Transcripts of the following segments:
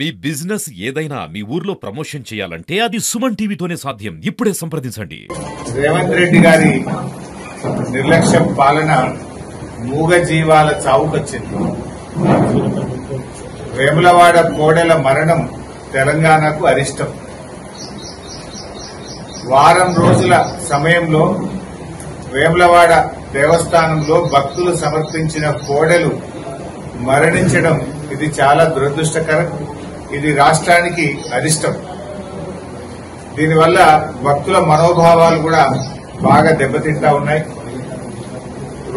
మీ business ఏదైనా మీ ఊర్లో promotion చేయాలంటే అది సుమన్ టీవీతోనే సాధ్యం. ఇప్పుడే సంప్రదించండి. రేవంత్ రెడ్డి గారి నిర్లక్ష్య పాలన మూగ జీవాల చావుకొచ్చింది. వేములవాడ కోడెల మరణం తెలంగాణకు అరిష్టం. వారం రోజుల సమయంలో వేములవాడ దేవస్థానంలో భక్తులు సమర్పించిన కోడెలు మరణించడం ఇది చాలా దురదృష్టకరం. ఇది రాష్ట్రానికి అరిష్టం. దీనివల్ల భక్తుల మనోభావాలు కూడా బాగా దెబ్బతింటా ఉన్నాయి.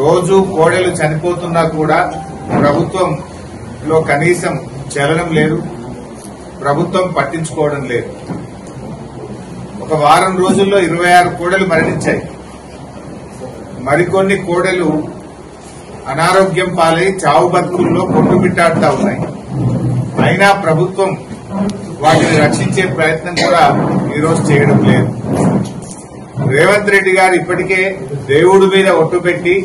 రోజు కోడెలు చనిపోతున్నా కూడా ప్రభుత్వంలో కనీసం చలనం లేదు, ప్రభుత్వం పట్టించుకోవడం లేదు. ఒక వారం రోజుల్లో 26 కోడెలు మరణించాయి. మరికొన్ని కోడెలు అనారోగ్యం పాలై చావు బతుకుల్లో కొట్టుమిట్టాడుతా ఉన్నాయి. అయినా ప్రభుత్వం వాటిని రక్షించే ప్రయత్నం కూడా ఈరోజు చేయడం లేదు. రేవంత్ రెడ్డి గారు ఇప్పటికే దేవుడి మీద ఒట్టు పెట్టి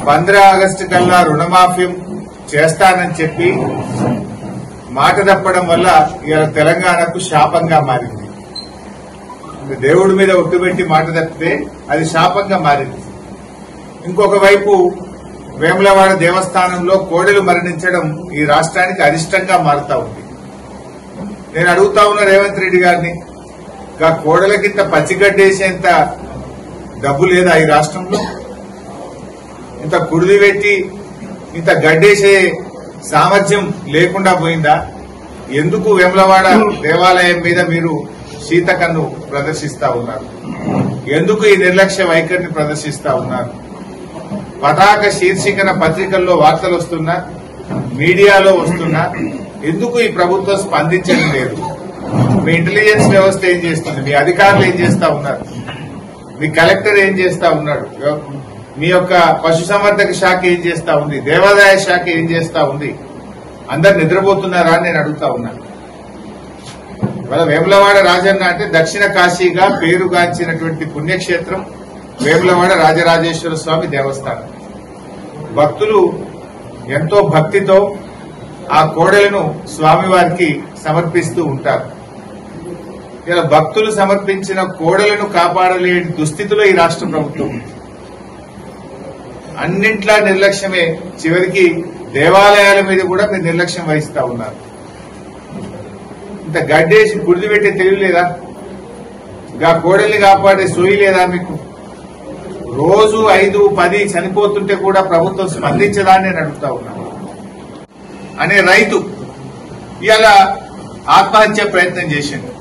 15 ఆగస్టు కల్లా రుణమాఫీ చేస్తానని చెప్పి మాట తప్పడం వల్ల ఇవాళ తెలంగాణకు శాపంగా మారింది. దేవుడి మీద ఒట్టు పెట్టి మాట తప్పితే అది శాపంగా మారింది. ఇంకొక వైపు వేములవాడ దేవస్థానంలో కోడెలు మరణించడం ఈ రాష్ట్రానికి అరిష్టంగా మారుతా ఉంది. నేను అడుగుతా ఉన్నా రేవంత్ రెడ్డి గారిని, ఇంకా కోడెలకింత పచ్చిగడ్డేసేంత డబ్బు లేదా ఈ రాష్ట్రంలో? ఇంత కుడిది పెట్టి ఇంత గడ్డేసే సామర్థ్యం లేకుండా పోయిందా? ఎందుకు వేములవాడ దేవాలయం మీద మీరు శీతకన్ను ప్రదర్శిస్తా ఉన్నారు? ఎందుకు ఈ నిర్లక్ష్య వైఖరిని ప్రదర్శిస్తా ఉన్నారు? పతాక శీర్షికన పత్రికల్లో వార్తలు వస్తున్నా, మీడియాలో వస్తున్నా, ఎందుకు ఈ ప్రభుత్వం స్పందించడం లేదు? మీ ఇంటెలిజెన్స్ వ్యవస్థ ఏం చేస్తుంది? మీ అధికారులు ఏం చేస్తా ఉన్నారు? మీ కలెక్టర్ ఏం చేస్తా ఉన్నాడు? మీ యొక్క పశుసంవర్ధక శాఖ ఏం చేస్తా ఉంది? దేవాదాయ శాఖ ఏం చేస్తా ఉంది? అందరు నిద్రపోతున్నారా అని నేను అడుగుతా ఉన్నాను. ఇవాళ వేములవాడ రాజన్న అంటే దక్షిణ కాశీగా పేరుగాంచినటువంటి పుణ్యక్షేత్రం వేములవాడ రాజరాజేశ్వర స్వామి దేవస్థానం. భక్తులు ఎంతో భక్తితో ఆ కోడెలను స్వామివారికి సమర్పిస్తూ ఉంటారు. ఇలా భక్తులు సమర్పించిన కోడెలను కాపాడలేని దుస్థితిలో ఈ రాష్ట్ర ప్రభుత్వం ఉంది. అన్నింట్లా నిర్లక్ష్యమే. చివరికి దేవాలయాల మీద కూడా మీరు నిర్లక్ష్యం వహిస్తా ఉన్నారు. ఇంత గడ్డేసి గుడిది పెట్టే తెలివి లేదా? ఇంకా కోడెల్ని కాపాడే సోయి లేదా మీకు? రోజు 5, 10 చనిపోతుంటే కూడా ప్రభుత్వం స్పందించదా అని నేను అడుగుతా ఉన్నాను. అనే రైతు ఇవాళ ఆత్మహత్య ప్రయత్నం చేసిండు.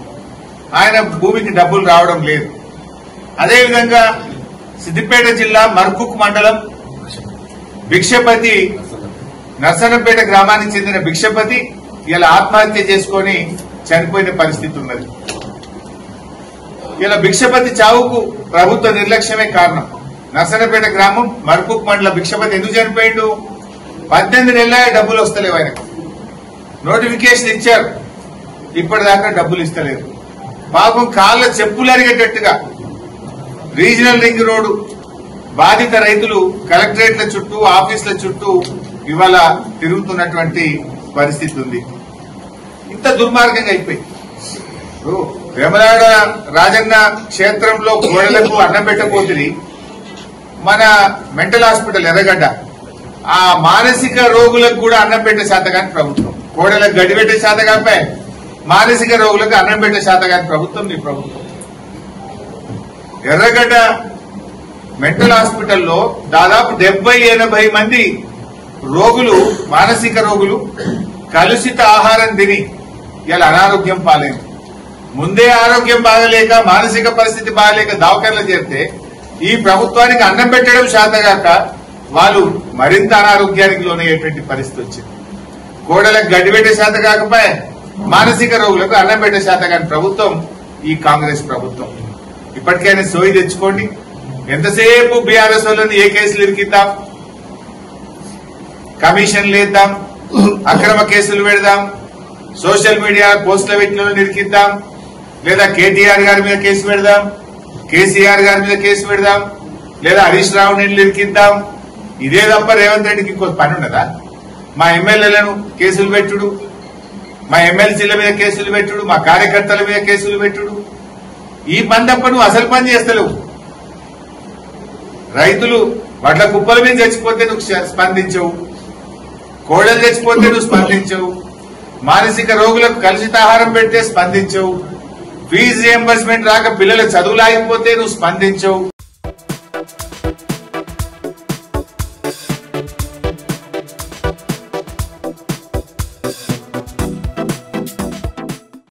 ఆయన భూమికి డబ్బులు రావడం లేదు. అదేవిధంగా సిద్దిపేట జిల్లా మర్కుక్ మండలం భిక్షపతి, నర్సనంపేట గ్రామానికి చెందిన భిక్షపతి ఇలా ఆత్మహత్య చేసుకుని చనిపోయిన పరిస్థితి ఉన్నది. ఇలా భిక్షపతి చావుకు ప్రభుత్వ నిర్లక్ష్యమే కారణం. నర్సనపేట గ్రామం మర్కుక్ మండల భిక్షపతి ఎందుకు చనిపోయిండు? 18 నెలల డబ్బులు వస్తలేవు. ఆయనకు నోటిఫికేషన్ ఇచ్చారు, ఇప్పటిదాకా డబ్బులు ఇస్తలేదు. పాపం కాళ్ళ చెప్పులు అరిగేటట్టుగా రీజనల్ రింగ్ రోడ్డు బాధిత రైతులు కలెక్టరేట్ల చుట్టూ, ఆఫీసుల చుట్టూ ఇవాళ తిరుగుతున్నటువంటి పరిస్థితి ఉంది. ఇంత దుర్మార్గంగా అయిపోయి వేములవాడ రాజన్న క్షేత్రంలో కోడలకు అన్నం పెట్టకపోతుంది. మన మెంటల్ హాస్పిటల్ ఎర్రగడ్డ ఆ మానసిక రోగులకు కూడా అన్నం పెట్టే శాతగాని ప్రభుత్వం. కోడలకు గడ్డి పెట్టే శాతగానిపై మానసిక రోగులకు అన్నం పెట్టే శాతగాని ప్రభుత్వం మీ ప్రభుత్వం. ఎర్రగడ్డ మెంటల్ హాస్పిటల్లో దాదాపు 70-80 మంది రోగులు, మానసిక రోగులు కలుషిత ఆహారం తిని ఇలా అనారోగ్యం పాలైంది. ముందే ఆరోగ్యం బాగలేక, మానసిక పరిస్థితి బాగలేక దవాఖానలో చేరితే ఈ ప్రభుత్వానికి అన్నం పెట్టడం శాతగాక వాళ్ళు మరింత అనారోగ్యానికి లోనయ్యేటువంటి పరిస్థితి వచ్చింది. కోడలకు గడ్డి పెట్టే శాత కాకపోయా మానసిక రోగులకు అన్నం పెట్టే శాత కాని ప్రభుత్వం ఈ కాంగ్రెస్ ప్రభుత్వం. ఇప్పటికైనా సోయి తెచ్చుకోండి. ఎంతసేపు బీఆర్ఎస్ వాళ్ళని ఏ కేసులు ఇరికిద్దాం, కమిషన్లు వేద్దాం, అక్రమ కేసులు పెడదాం, సోషల్ మీడియా పోస్టుల పెట్టిన ఇరికిద్దాం, లేదా కేటీఆర్ గారి మీద కేసు పెడదాం, కేసీఆర్ గారి మీద కేసు పెడదాం, లేదా హరీష్ రావు నీళ్లు ఇరికిద్దాం. ఇదే తప్ప రేవంత్ రెడ్డికి ఇంకో పని ఉన్నదా? మా ఎమ్మెల్యేలను కేసులు పెట్టుడు, మా ఎమ్మెల్సీల మీద కేసులు పెట్టుడు, మా కార్యకర్తల మీద కేసులు పెట్టుడు. ఈ పని తప్ప నువ్వు అసలు పని చేస్తలేవు. రైతులు వడ్ల కుప్పల మీద చచ్చిపోతే నువ్వు స్పందించవు, కోడలు చచ్చిపోతే నువ్వు స్పందించవు, మానసిక రోగులకు కలుషితాహారం పెడితే స్పందించవు, ఫీజు రియంబర్స్మెంట్ రాక పిల్లల చదువులు ఆగిపోతే నువ్వు స్పందించవు.